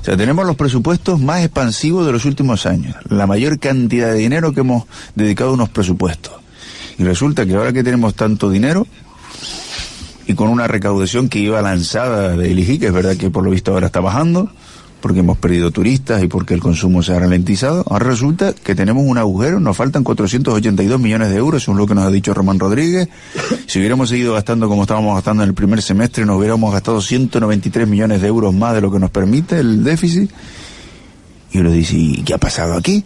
O sea, tenemos los presupuestos más expansivos de los últimos años, la mayor cantidad de dinero que hemos dedicado a unos presupuestos. Y resulta que ahora que tenemos tanto dinero, y con una recaudación que iba lanzada del IGI, que es verdad que por lo visto ahora está bajando, porque hemos perdido turistas y porque el consumo se ha ralentizado, ahora resulta que tenemos un agujero, nos faltan 482 millones de euros, según lo que nos ha dicho Román Rodríguez. Si hubiéramos seguido gastando como estábamos gastando en el primer semestre, nos hubiéramos gastado 193 millones de euros más de lo que nos permite el déficit. Y uno dice, ¿y qué ha pasado aquí?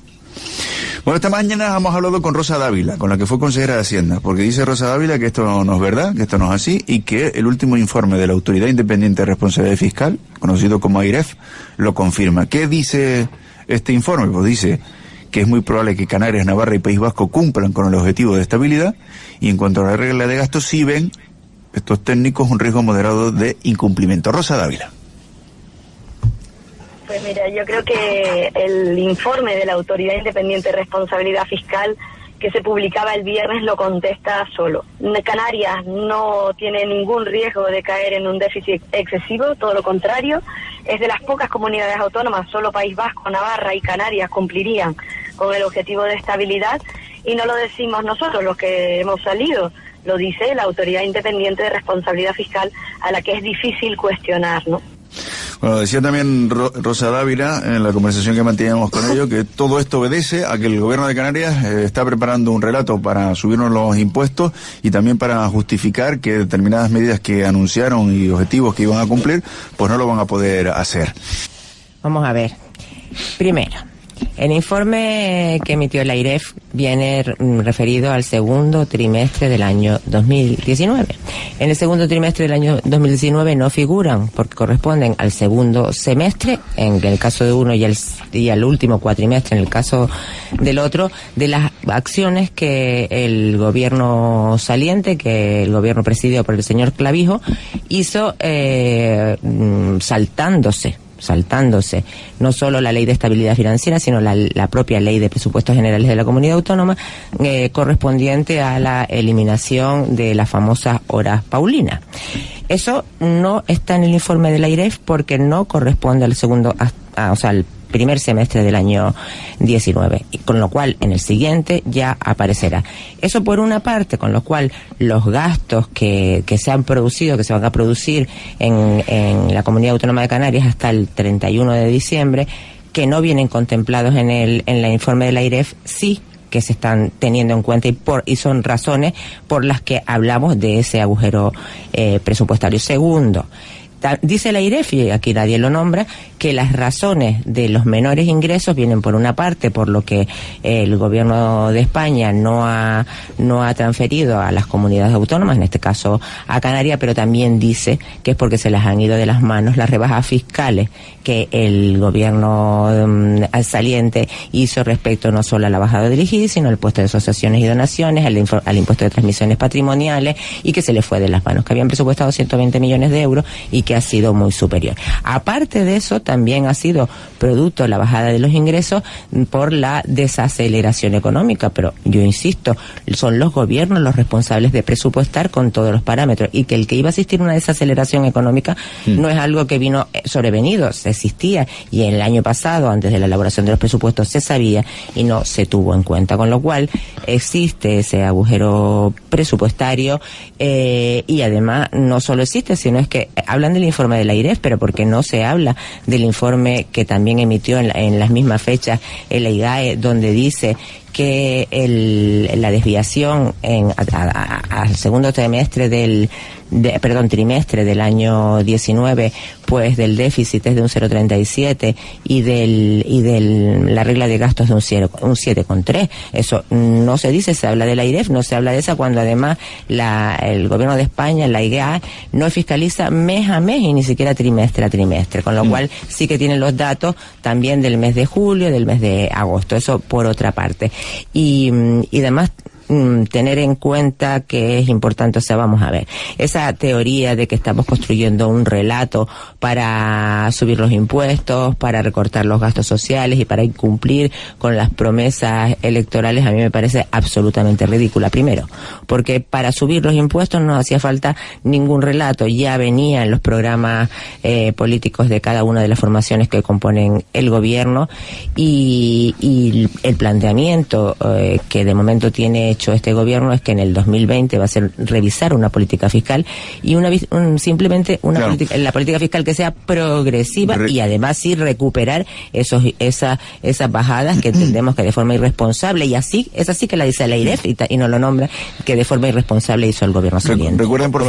Bueno, esta mañana hemos hablado con Rosa Dávila, con la que fue consejera de Hacienda, porque dice Rosa Dávila que esto no es verdad, que esto no es así, y que el último informe de la Autoridad Independiente de Responsabilidad Fiscal, conocido como AIREF, lo confirma. ¿Qué dice este informe? Pues dice que es muy probable que Canarias, Navarra y País Vasco cumplan con el objetivo de estabilidad, y en cuanto a la regla de gasto, sí ven estos técnicos un riesgo moderado de incumplimiento. Rosa Dávila. Pues mira, yo creo que el informe de la Autoridad Independiente de Responsabilidad Fiscal que se publicaba el viernes lo contesta solo. Canarias no tiene ningún riesgo de caer en un déficit excesivo, todo lo contrario, es de las pocas comunidades autónomas, solo País Vasco, Navarra y Canarias cumplirían con el objetivo de estabilidad, y no lo decimos nosotros los que hemos salido, lo dice la Autoridad Independiente de Responsabilidad Fiscal, a la que es difícil cuestionar, ¿no? Bueno, decía también Rosa Dávila en la conversación que manteníamos con ellos que todo esto obedece a que el gobierno de Canarias está preparando un relato para subirnos los impuestos y también para justificar que determinadas medidas que anunciaron y objetivos que iban a cumplir, pues no lo van a poder hacer. Vamos a ver. Primero, el informe que emitió el AIREF viene referido al segundo trimestre del año 2019. En el segundo trimestre del año 2019 no figuran, porque corresponden al segundo semestre, en el caso de uno, y al último cuatrimestre, en el caso del otro, de las acciones que el gobierno saliente, que el gobierno presidido por el señor Clavijo, hizo saltándose no solo la ley de estabilidad financiera, sino la propia ley de presupuestos generales de la comunidad autónoma, correspondiente a la eliminación de las famosas horas paulinas. Eso no está en el informe de la AIREF porque no corresponde al al primer semestre del año 19, con lo cual en el siguiente ya aparecerá. Eso por una parte, con lo cual los gastos que se han producido, que se van a producir en la Comunidad Autónoma de Canarias hasta el 31 de diciembre, que no vienen contemplados en el informe de la AIREF, sí que se están teniendo en cuenta y son razones por las que hablamos de ese agujero presupuestario. Segundo, dice la AIREF, y aquí nadie lo nombra, que las razones de los menores ingresos vienen por una parte por lo que el gobierno de España no ha transferido a las comunidades autónomas, en este caso a Canarias, pero también dice que es porque se les han ido de las manos las rebajas fiscales que el gobierno saliente hizo respecto no solo a la bajada del IGI, sino al impuesto de asociaciones y donaciones, al impuesto de transmisiones patrimoniales, y que se les fue de las manos, que habían presupuestado 120 millones de euros y que ha sido muy superior. Aparte de eso, también ha sido producto de la bajada de los ingresos por la desaceleración económica, pero yo insisto, son los gobiernos los responsables de presupuestar con todos los parámetros, y que el que iba a existir una desaceleración económica no es algo que vino sobrevenido, se existía, y el año pasado, antes de la elaboración de los presupuestos, se sabía y no se tuvo en cuenta, con lo cual existe ese agujero presupuestario, y además no solo existe, sino es que hablan del informe de la AIREF, pero porque no se habla del informe que también emitió en las mismas fechas el IGAE, donde dice que la desviación al segundo trimestre trimestre del año 19, pues del déficit es de un 0,37 y la regla de gastos de un 7,3. Eso no se dice, se habla de la AIREF, no se habla de esa, cuando además el gobierno de España, la IGA, no fiscaliza mes a mes y ni siquiera trimestre a trimestre, con lo cual sí que tienen los datos también del mes de julio, del mes de agosto, eso por otra parte. Y además tener en cuenta que es importante. O sea, vamos a ver, esa teoría de que estamos construyendo un relato para subir los impuestos, para recortar los gastos sociales y para incumplir con las promesas electorales, a mí me parece absolutamente ridícula. Primero, porque para subir los impuestos no hacía falta ningún relato, ya venía en los programas políticos de cada una de las formaciones que componen el gobierno, y el planteamiento que de momento tiene hecho este gobierno es que en el 2020 va a ser revisar una política fiscal y simplemente una claro, la política fiscal que sea progresiva y además sí recuperar esas bajadas que entendemos que de forma irresponsable, y así es así que la dice la IREF y no lo nombra, que de forma irresponsable hizo el gobierno saliente. Recuerden por